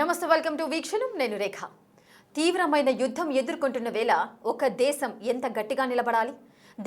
నమస్తే, welcome to వీక్షణం. నేను రేఖ. తీవ్రమైన యుద్ధం ఎదుర్కొంటున్న వేళ ఒక దేశం ఎంత గట్టిగా నిలబడాలి?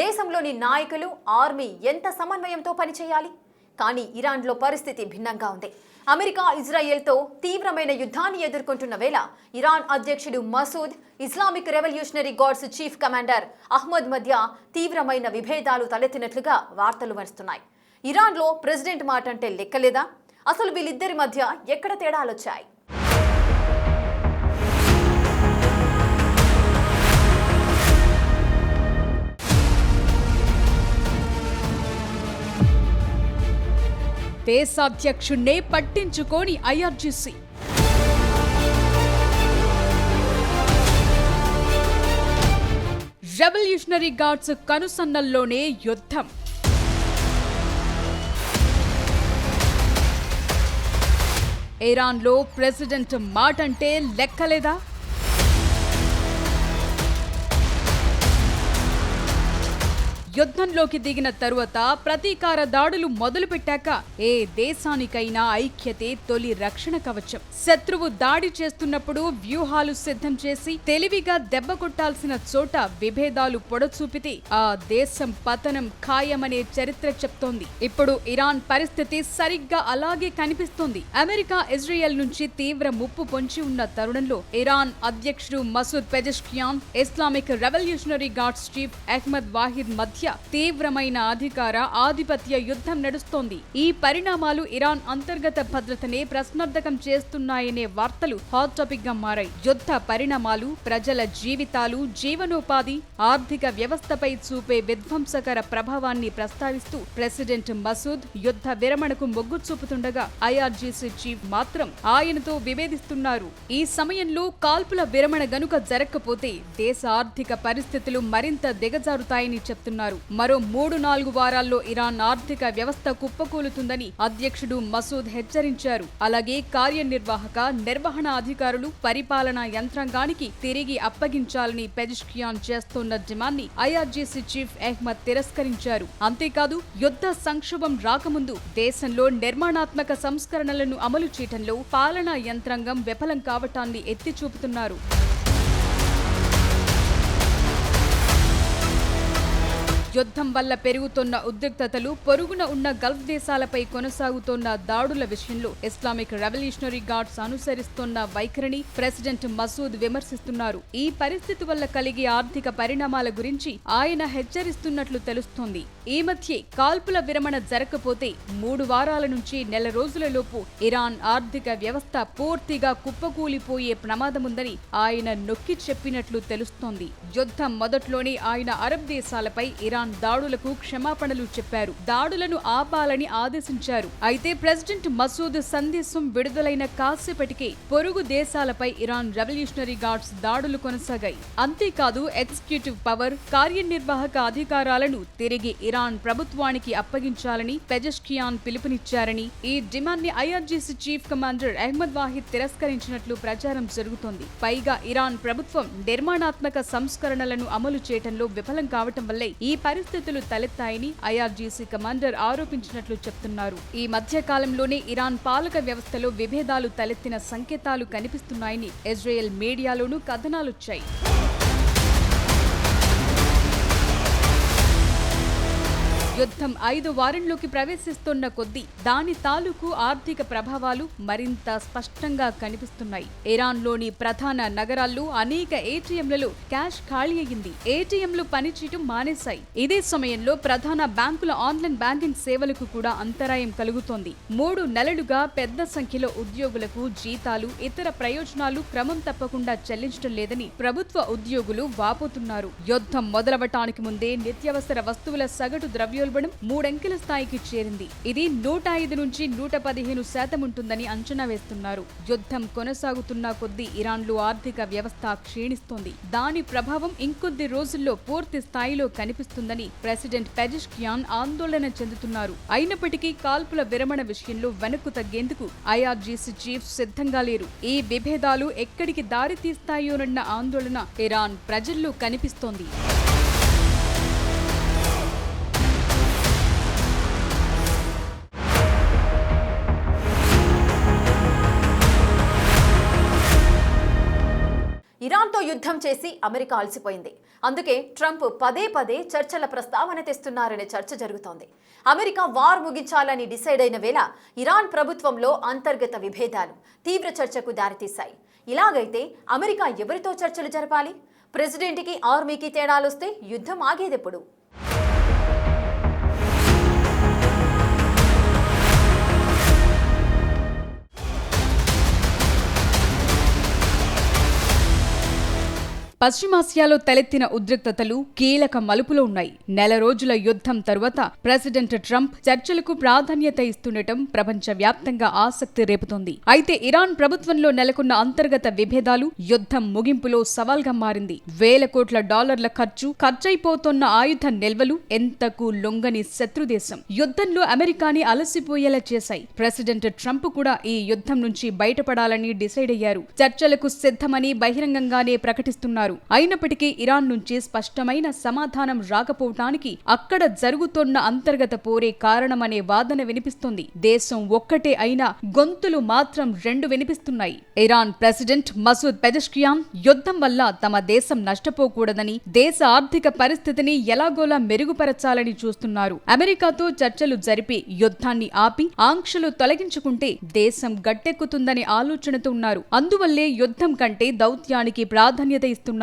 దేశంలోని నాయకులు, ఆర్మీ ఎంత సమన్వయంతో పనిచేయాలి? కానీ ఇరాన్లో పరిస్థితి భిన్నంగా ఉంది. అమెరికా ఇజ్రాయెల్తో తీవ్రమైన యుద్ధాన్ని ఎదుర్కొంటున్న వేళ ఇరాన్ అధ్యక్షుడు Masoud, Islamic revolutionary guards chief commander Ahmad మధ్య తీవ్రమైన విభేదాలు తలెత్తినట్లుగా వార్తలు వస్తున్నాయి. ఇరాన్లో ప్రెసిడెంట్ మాట అంటే లెక్కలేదా? అసలు వీళ్ళిద్దరి మధ్య ఎక్కడ తేడాలొచ్చాయి? దేశాధ్యక్షుణ్ణే పట్టించుకోని ఐఆర్జీసీ, రెవల్యూషనరీ గార్డ్స్ కనుసన్నల్లోనే యుద్ధం. ఇరాన్లో ప్రెసిడెంట్ మాటంటే లెక్కలేదా? యుద్ధంలోకి దిగిన తరువాత ప్రతీకార దాడులు మొదలుపెట్టాక ఏ దేశానికైనా ఐక్యతే తొలి రక్షణ కవచం. శత్రువు దాడి చేస్తున్నప్పుడు వ్యూహాలు సిద్ధం చేసి తెలివిగా దెబ్బ కొట్టాల్సిన చోట విభేదాలు పొడచూపితే ఆ దేశం పతనం ఖాయమనే చరిత్ర చెప్తోంది. ఇప్పుడు ఇరాన్ పరిస్థితి సరిగ్గా అలాగే కనిపిస్తోంది. అమెరికా ఇజ్రాయెల్ నుంచి తీవ్ర ముప్పు పొంచి ఉన్న తరుణంలో ఇరాన్ అధ్యక్షుడు Masoud Pezeshkian, Islamic revolutionary guards chief Ahmad Vahid మధ్య తీవ్రమైన అధికార ఆధిపత్య యుద్ధం నడుస్తోంది. ఈ పరిణామాలు ఇరాన్ అంతర్గత భద్రతనే ప్రశ్నార్థకం చేస్తున్నాయనే వార్తలు హాట్ టాపిక్ గా మారాయి. యుద్ధ పరిణామాలు ప్రజల జీవితాలు, జీవనోపాధి, ఆర్థిక వ్యవస్థపై చూపే విధ్వంసకర ప్రభావాన్ని ప్రస్తావిస్తూ ప్రెసిడెంట్ మసూద్ యుద్ధ విరమణకు మొగ్గు చూపుతుండగా ఐఆర్జీసీ చీఫ్ మాత్రం ఆయనతో విభేదిస్తున్నారు. ఈ సమయంలో కాల్పుల విరమణ గనుక జరగకపోతే దేశ ఆర్థిక పరిస్థితులు మరింత దిగజారుతాయని చెప్తున్నారు. మరో 3-4 వారాల్లో ఇరాన్ ఆర్థిక వ్యవస్థ కుప్పకూలుతుందని అధ్యక్షుడు మసూద్ హెచ్చరించారు. అలాగే కార్యనిర్వాహక, నిర్వహణ అధికారులు పరిపాలనా యంత్రాంగానికి తిరిగి అప్పగించాలని పెజెష్కియాన్ చేస్తున్న డిమాండ్ని ఐఆర్జీసీ చీఫ్ అహ్మద్ తిరస్కరించారు. అంతేకాదు, యుద్ధ సంక్షోభం రాకముందు దేశంలో నిర్మాణాత్మక సంస్కరణలను అమలు చేయడంలో పాలనా యంత్రాంగం విఫలం కావటాన్ని ఎత్తి చూపుతున్నారు. యుద్ధం వల్ల పెరుగుతున్న ఉద్రిక్తతలు, పొరుగున ఉన్న గల్ఫ్ దేశాలపై కొనసాగుతోన్న దాడుల విషయంలో ఇస్లామిక్ రెవల్యూషనరీ గార్డ్స్ అనుసరిస్తున్న వైఖరిని ప్రెసిడెంట్ మసూద్ విమర్శిస్తున్నారు. ఈ పరిస్థితి వల్ల కలిగే ఆర్థిక పరిణామాల గురించి ఆయన హెచ్చరిస్తున్నట్లు తెలుస్తోంది. ఈ మధ్య కాల్పుల విరమణ జరగకపోతే 3 వారాల నుంచి నెల రోజులలోపు ఇరాన్ ఆర్థిక వ్యవస్థ పూర్తిగా కుప్పకూలిపోయే ప్రమాదముందని ఆయన నొక్కి చెప్పినట్లు తెలుస్తోంది. యుద్ధం మొదట్లోనే ఆయన అరబ్ దేశాలపై ఇరాన్ దాడులకు క్షమాపణలు చెప్పారు. దాడులను ఆపాలని ఆదేశించారు. అయితే ప్రెసిడెంట్ మసూద్ సందేశం విడుదలైన కాసేపటికే పొరుగు దేశాలపై ఇరాన్ రెవల్యూషనరీ గార్డ్స్ దాడులు కొనసాగాయి. అంతేకాదు, ఎగ్జిక్యూటివ్ పవర్, కార్యనిర్వాహక అధికారాలను తిరిగి ఇరాన్ ప్రభుత్వానికి అప్పగించాలని పెజెష్కియాన్ పిలుపునిచ్చారని, ఈ డిమాండ్ ని IRGC chief commander Ahmad Vahid తిరస్కరించినట్లు ప్రచారం జరుగుతోంది. పైగా ఇరాన్ ప్రభుత్వం నిర్మాణాత్మక సంస్కరణలను అమలు చేయడంలో విఫలం కావటం వల్లే ఈ పరిస్థితులు తలెత్తాయని ఐఆర్జీసీ కమాండర్ ఆరోపించినట్లు చెప్తున్నారు. ఈ మధ్య కాలంలోనే ఇరాన్ పాలక వ్యవస్థలో విభేదాలు తలెత్తిన సంకేతాలు కనిపిస్తున్నాయని ఇజ్రాయెల్ మీడియాలోనూ కథనాలొచ్చాయి. యుద్ధం 5 వారంలోకి ప్రవేశిస్తున్న కొద్దీ దాని తాలూకు ఆర్థిక ప్రభావాలు మరింత స్పష్టంగా కనిపిస్తున్నాయి. ఇరాన్లోని ప్రధాన నగరాల్లో అనేక ఏటీఎంలలో క్యాష్ ఖాళీ అయ్యింది. ఏటీఎంలు పనిచేయటం మానేశాయి. ఇదే సమయంలో ప్రధాన బ్యాంకుల ఆన్లైన్ బ్యాంకింగ్ సేవలకు కూడా అంతరాయం కలుగుతోంది. 3 నెలలుగా పెద్ద సంఖ్యలో ఉద్యోగులకు జీతాలు, ఇతర ప్రయోజనాలు క్రమం తప్పకుండా చెల్లించడం లేదని ప్రభుత్వ ఉద్యోగులు వాపోతున్నారు. యుద్ధం మొదలవటానికి ముందే నిత్యావసర వస్తువుల సగటు ద్రవ్యోల్బణం 3 అంకెల స్థాయికి చేరింది. ఇది 105 నుంచి 115% ఉంటుందని అంచనా వేస్తున్నారు. యుద్ధం కొనసాగుతున్న కొద్దీ ఇరాన్లో ఆర్థిక వ్యవస్థ క్షీణిస్తోంది. దాని ప్రభావం ఇంకొద్ది రోజుల్లో పూర్తి స్థాయిలో కనిపిస్తుందని ప్రెసిడెంట్ పెజెష్కియాన్ ఆందోళన చెందుతున్నారు. అయినప్పటికీ కాల్పుల విరమణ విషయంలో వెనక్కు తగ్గేందుకు ఐఆర్జీసీ చీఫ్ సిద్ధంగా లేరు. ఈ విభేదాలు ఎక్కడికి దారి తీస్తాయోనన్న ఆందోళన ఇరాన్ ప్రజల్లో కనిపిస్తోంది. ఇరాన్తో యుద్ధం చేసి అమెరికా అలసిపోయింది. అందుకే ట్రంప్ పదే పదే చర్చల ప్రస్తావన తెస్తున్నారనే చర్చ జరుగుతోంది. అమెరికా వార్ ముగించాలని డిసైడ్ అయిన వేళ ఇరాన్ ప్రభుత్వంలో అంతర్గత విభేదాలు తీవ్ర చర్చకు దారితీశాయి. ఇలాగైతే అమెరికా ఎవరితో చర్చలు జరపాలి? ప్రెసిడెంట్కి ఆర్మీకి తేడాలొస్తే యుద్ధం ఆగేదెప్పుడు? పశ్చిమాసియాలో తలెత్తిన ఉద్రిక్తతలు కీలక మలుపులో ఉన్నాయి. నెల రోజుల యుద్ధం తరువాత ప్రెసిడెంట్ ట్రంప్ చర్చలకు ప్రాధాన్యత ఇస్తుండటం ప్రపంచవ్యాప్తంగా ఆసక్తి రేపుతోంది. అయితే ఇరాన్ ప్రభుత్వంలో నెలకొన్న అంతర్గత విభేదాలు యుద్ధం ముగింపులో సవాల్గా మారింది. వేల కోట్ల డాలర్ల ఖర్చయిపోతున్న ఆయుధ నిల్వలు ఎంతకు లొంగని శత్రుదేశం యుద్ధంలో అమెరికాని అలసిపోయేలా చేశాయి. ప్రెసిడెంట్ ట్రంప్ కూడా ఈ యుద్ధం నుంచి బయటపడాలని డిసైడ్ అయ్యారు. చర్చలకు సిద్ధమని బహిరంగంగానే ప్రకటిస్తున్నారు. అయినప్పటికీ ఇరాన్ నుంచి స్పష్టమైన సమాధానం రాకపోవటానికి అక్కడ జరుగుతున్న అంతర్గత పోరే కారణమనే వాదన వినిపిస్తుంది. దేశం ఒక్కటే అయినా గొంతులు మాత్రం రెండు వినిపిస్తున్నాయి. ఇరాన్ ప్రెసిడెంట్ మసూద్ పెజెష్కియాన్ యుద్ధం వల్ల తమ దేశం నష్టపోకూడదని, దేశ ఆర్థిక పరిస్థితిని ఎలాగోలా మెరుగుపరచాలని చూస్తున్నారు. అమెరికాతో చర్చలు జరిపి యుద్ధాన్ని ఆపి ఆంక్షలు తొలగించుకుంటే దేశం గట్టెక్కుతుందనే ఆలోచనతో ఉన్నారు. అందువల్లే యుద్ధం కంటే దౌత్యానికి ప్రాధాన్యత ఇస్తున్నారు.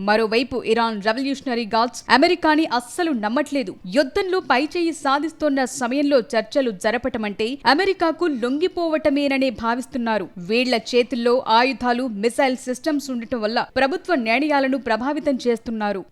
మరోవైపు ఇరాన్ రెవల్యూషనరీ గార్డ్స్ అమెరికాని అస్సలు నమ్మట్లేదు. యుద్ధంలో పైచేయి సాధిస్తోన్న సమయంలో చర్చలు జరపటమంటే అమెరికాకు లొంగిపోవటమేననే భావిస్తున్నారు. వీళ్ల చేతుల్లో ఆయుధాలు, మిసైల్ సిస్టమ్స్ ఉండటం వల్ల ప్రభుత్వ నిర్ణయాలను ప్రభావితం చేస్తున్నారు.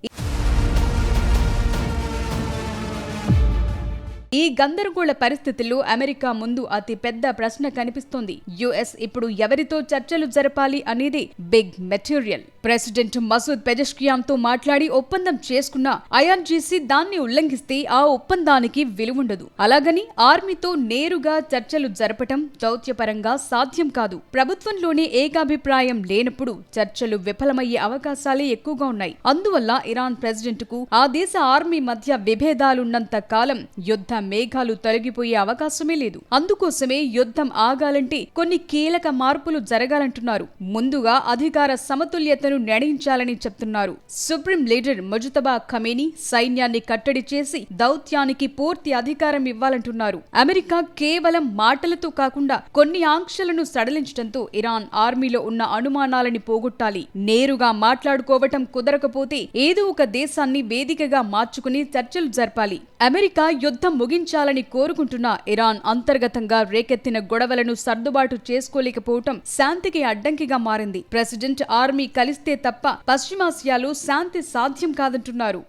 ఈ గందరగోళ పరిస్థితుల్లో అమెరికా ముందు అతి పెద్ద ప్రశ్న కనిపిస్తోంది. యుఎస్ ఇప్పుడు ఎవరితో చర్చలు జరపాలి అనేది big material. President Masoud Pezeshkian తో మాట్లాడి ఒప్పందం చేసుకున్న ఐఆర్జీసీ దాన్ని ఉల్లంఘిస్తే ఆ ఒప్పందానికి విలువుండదు. అలాగని ఆర్మీతో నేరుగా చర్చలు జరపటం దౌత్యపరంగా సాధ్యం కాదు. ప్రభుత్వంలోనే ఏకాభిప్రాయం లేనప్పుడు చర్చలు విఫలమయ్యే అవకాశాలే ఎక్కువగా ఉన్నాయి. అందువల్ల ఇరాన్ ప్రెసిడెంట్ కు ఆ దేశ ఆర్మీ మధ్య విభేదాలున్నంత కాలం యుద్ధ మేఘాలు తొలగిపోయే అవకాశమే లేదు. అందుకోసమే యుద్ధం ఆగాలంటే కొన్ని కీలక మార్పులు జరగాలంటున్నారు. ముందుగా అధికార సమతుల్యతను నిర్ణయించాలని చెప్తున్నారు. సుప్రీం లీడర్ ముజ్తబా ఖమేనీ సైన్యాన్ని కట్టడి చేసి దౌత్యానికి పూర్తి అధికారం ఇవ్వాలంటున్నారు. అమెరికా కేవలం మాటలతో కాకుండా కొన్ని ఆంక్షలను సడలించడంతో ఇరాన్ ఆర్మీలో ఉన్న అనుమానాలని పోగొట్టాలి. నేరుగా మాట్లాడుకోవటం కుదరకపోతే ఏదో ఒక దేశాన్ని వేదికగా మార్చుకుని చర్చలు జరపాలి. అమెరికా యుద్ధం ముగించాలని కోరుకుంటున్న ఇరాన్ అంతర్గతంగా రేకెత్తిన గొడవలను సర్దుబాటు చేసుకోలేకపోవటం శాంతికి అడ్డంకిగా మారింది. ప్రెసిడెంట్ ఆర్మీ కలిస్తే తప్ప పశ్చిమాసియాలో శాంతి సాధ్యం కాదంటున్నారు.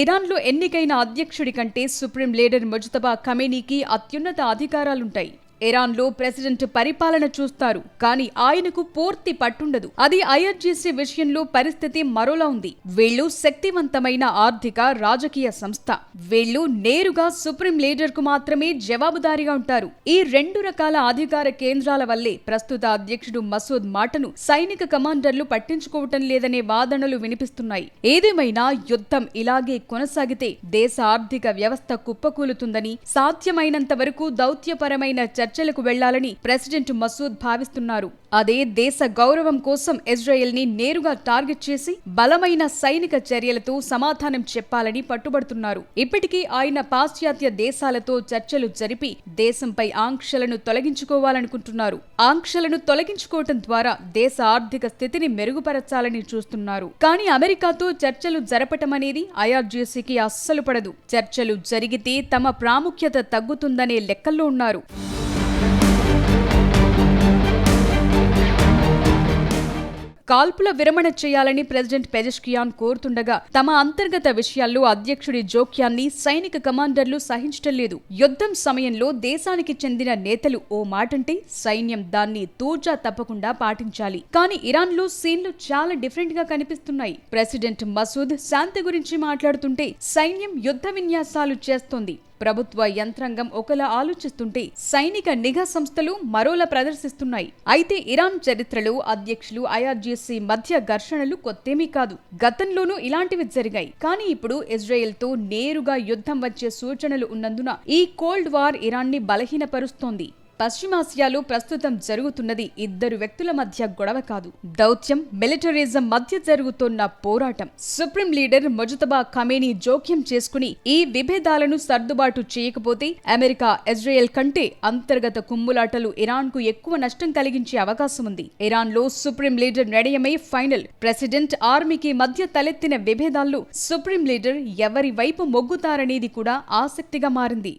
ఇరాన్లో ఎన్నికైన అధ్యక్షుడి కంటే సుప్రీం లీడర్ ముజ్తబా ఖమేనీకి అత్యున్నత అధికారాలుంటాయి. ఇరాన్లో ప్రెసిడెంట్ పరిపాలన చూస్తారు, కానీ ఆయనకు పూర్తి పట్టుండదు. అది ఐఆర్జీసీ విషయంలో పరిస్థితి మరోలా ఉంది. వీళ్లు శక్తివంతమైన ఆర్థిక, రాజకీయ సంస్థ. వీళ్లు నేరుగా సుప్రీం లీడర్ కు మాత్రమే జవాబుదారీగా ఉంటారు. ఈ రెండు రకాల అధికార కేంద్రాల వల్లే ప్రస్తుత అధ్యక్షుడు మసూద్ మాటను సైనిక కమాండర్లు పట్టించుకోవటం లేదనే వాదనలు వినిపిస్తున్నాయి. ఏదేమైనా యుద్ధం ఇలాగే కొనసాగితే దేశ ఆర్థిక వ్యవస్థ కుప్పకూలుతుందని, సాధ్యమైనంత వరకు దౌత్యపరమైన చర్చలకు వెళ్లాలని ప్రెసిడెంట్ మసూద్ భావిస్తున్నారు. అదే దేశ గౌరవం కోసం ఇజ్రాయెల్ ని నేరుగా టార్గెట్ చేసి బలమైన సైనిక చర్యలతో సమాధానం చెప్పాలని పట్టుబడుతున్నారు. ఇప్పటికీ ఆయన పాశ్చాత్య దేశాలతో చర్చలు జరిపి దేశంపై ఆంక్షలను తొలగించుకోవాలనుకుంటున్నారు. ఆంక్షలను తొలగించుకోవటం ద్వారా దేశ ఆర్థిక స్థితిని మెరుగుపరచాలని చూస్తున్నారు. కానీ అమెరికాతో చర్చలు జరపటమనేది ఐఆర్జీసీకి అస్సలు పడదు. చర్చలు జరిగితే తమ ప్రాముఖ్యత తగ్గుతుందనే లెక్కల్లో ఉన్నారు. కాల్పుల విరమణ చేయాలని ప్రెసిడెంట్ పెజెష్కియాన్ కోరుతుండగా తమ అంతర్గత విషయాల్లో అధ్యక్షుడి జోక్యాన్ని సైనిక కమాండర్లు సహించటం లేదు. యుద్ధం సమయంలో దేశానికి చెందిన నేతలు ఓ మాటంటే సైన్యం దాన్ని తూచా తప్పకుండా పాటించాలి. కానీ ఇరాన్లో సీన్లు చాలా డిఫరెంట్ గా కనిపిస్తున్నాయి. ప్రెసిడెంట్ మసూద్ శాంతి గురించి మాట్లాడుతుంటే సైన్యం యుద్ధ విన్యాసాలు చేస్తోంది. ప్రభుత్వ యంత్రాంగం ఒకలా ఆలోచిస్తుంటే సైనిక నిఘా సంస్థలు మరోలా ప్రదర్శిస్తున్నాయి. అయితే ఇరాన్ చరిత్రలో అధ్యక్షులు ఐఆర్జీసీ మధ్య ఘర్షణలు కొత్తేమీ కాదు. గతంలోనూ ఇలాంటివి జరిగాయి. కానీ ఇప్పుడు ఇజ్రాయెల్ తో నేరుగా యుద్ధం వచ్చే సూచనలు ఉన్నందున ఈ కోల్డ్ వార్ ఇరాన్ ని బలహీనపరుస్తోంది. పశ్చిమాసియాలో ప్రస్తుతం జరుగుతున్నది ఇద్దరు వ్యక్తుల మధ్య గొడవ కాదు, దౌత్యం, మిలిటరిజం మధ్య జరుగుతున్న పోరాటం. సుప్రీం లీడర్ ముజతబా ఖమేనీ జోక్యం చేసుకుని ఈ విభేదాలను సర్దుబాటు చేయకపోతే అమెరికా, ఇజ్రాయెల్ కంటే అంతర్గత కుమ్ములాటలు ఇరాన్కు ఎక్కువ నష్టం కలిగించే అవకాశం ఉంది. ఇరాన్లో సుప్రీం లీడర్ నిర్ణయమే ఫైనల్. ప్రెసిడెంట్, ఆర్మీకి మధ్య తలెత్తిన విభేదాల్లో సుప్రీం లీడర్ ఎవరి వైపు మొగ్గుతారనేది కూడా ఆసక్తిగా మారింది.